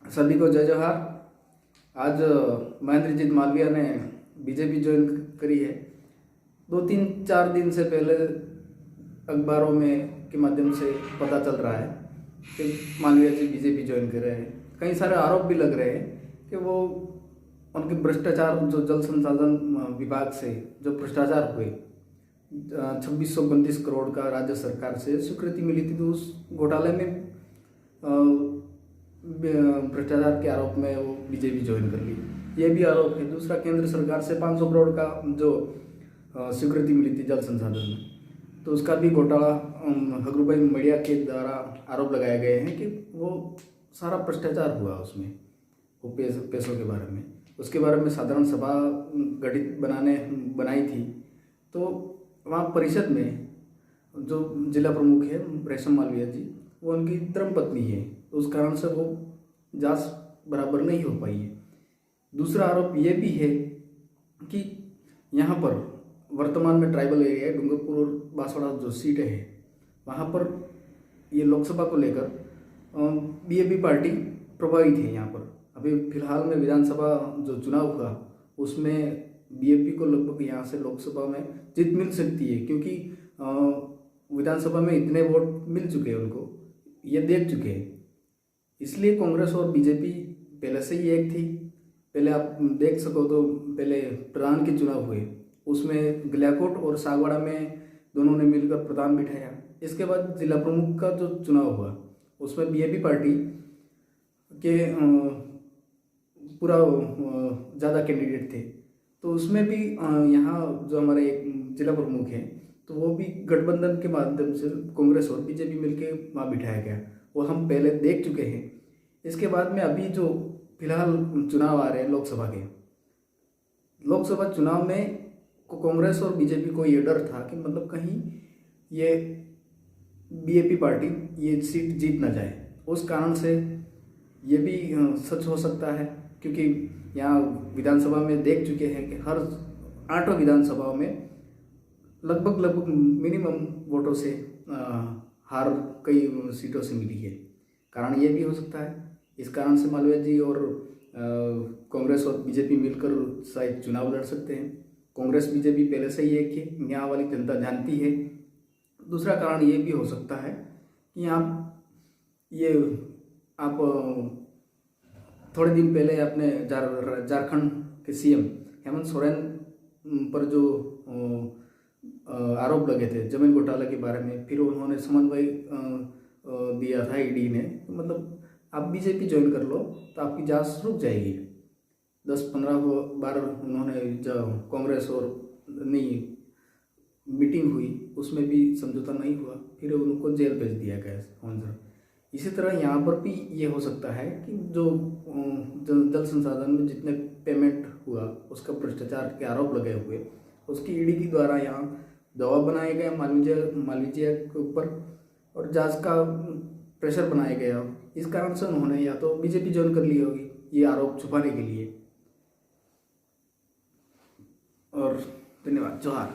सभी को जय जोहार। आज महेंद्रजीत मालविया ने बीजेपी ज्वाइन करी है। 2-3-4 दिन से पहले अखबारों में के माध्यम से पता चल रहा है कि मालविया जी बीजेपी ज्वाइन कर रहे हैं। कई सारे आरोप भी लग रहे हैं कि वो उनके भ्रष्टाचार, जो जल संसाधन विभाग से जो भ्रष्टाचार हुए, 2632 करोड़ का राज्य सरकार से स्वीकृति मिली थी, तो उस घोटाले में भ्रष्टाचार के आरोप में वो बीजेपी ज्वाइन कर ली, ये भी आरोप है। दूसरा, केंद्र सरकार से 500 करोड़ का जो स्वीकृति मिली थी जल संसाधन में, तो उसका भी घोटाला हगरूभाई मीडिया के द्वारा आरोप लगाए गए हैं कि वो सारा भ्रष्टाचार हुआ उसमें, वो पैसों के बारे में। उसके बारे में साधारण सभा गठित बनाई थी, तो वहाँ परिषद में जो जिला प्रमुख है रेशम मालविया जी, वो उनकी धर्मपत्नी है, तो उस कारण से वो जांच बराबर नहीं हो पाई है। दूसरा आरोप ये भी है कि यहाँ पर वर्तमान में ट्राइबल एरिया डूंगरपुर और बांसवाड़ा जो सीटें हैं, वहाँ पर ये लोकसभा को लेकर बीजेपी पार्टी प्रभावित है। यहाँ पर अभी फिलहाल में विधानसभा जो चुनाव हुआ, उसमें बीजेपी को लगभग यहाँ से लोकसभा में जीत मिल सकती है, क्योंकि विधानसभा में इतने वोट मिल चुके हैं उनको, ये देख चुके हैं। इसलिए कांग्रेस और बीजेपी पहले से ही एक थी। पहले आप देख सको तो पहले प्रधान के चुनाव हुए, उसमें गलियाकोट और सागवाड़ा में दोनों ने मिलकर प्रधान बिठाया। इसके बाद जिला प्रमुख का जो चुनाव हुआ, उसमें बीजेपी पार्टी के पूरा ज़्यादा कैंडिडेट थे, तो उसमें भी यहाँ जो हमारे एक जिला प्रमुख हैं, तो वो भी गठबंधन के माध्यम से कांग्रेस और बीजेपी मिलके वहाँ बिठाया गया, वो हम पहले देख चुके हैं। इसके बाद में अभी जो फिलहाल चुनाव आ रहे हैं लोकसभा चुनाव में कांग्रेस और बीजेपी को ये डर था कि मतलब कहीं ये बीजेपी पार्टी ये सीट जीत ना जाए। उस कारण से ये भी सच हो सकता है, क्योंकि यहाँ विधानसभा में देख चुके हैं कि हर 8 विधानसभाओं में लगभग मिनिमम वोटों से हार कई सीटों से मिली है। कारण ये भी हो सकता है। इस कारण से मालविया जी और कांग्रेस और बीजेपी मिलकर शायद चुनाव लड़ सकते हैं। कांग्रेस बीजेपी पहले से ही एक है, यहाँ वाली जनता जानती है। दूसरा कारण ये भी हो सकता है कि आप थोड़े दिन पहले अपने झारखंड के सीएम हेमंत सोरेन पर जो आरोप लगे थे जमीन घोटाले के बारे में, फिर उन्होंने समन्वय दिया था ईडी ने, तो मतलब आप बीजेपी ज्वाइन कर लो तो आपकी जांच रुक जाएगी। 10-15 बार उन्होंने जो कांग्रेस और नहीं मीटिंग हुई, उसमें भी समझौता नहीं हुआ, फिर उनको जेल भेज दिया गया। इसी तरह यहाँ पर भी ये हो सकता है कि जो जल संसाधन में जितने पेमेंट हुआ, उसका भ्रष्टाचार के आरोप लगे हुए, उसकी ईडी के द्वारा यहाँ दबाव बनाया गया मालवीय के ऊपर और जांच का प्रेशर बनाया गया। इस कारण से उन्होंने या तो बीजेपी ज्वाइन कर ली होगी ये आरोप छुपाने के लिए। और धन्यवाद, जोहार।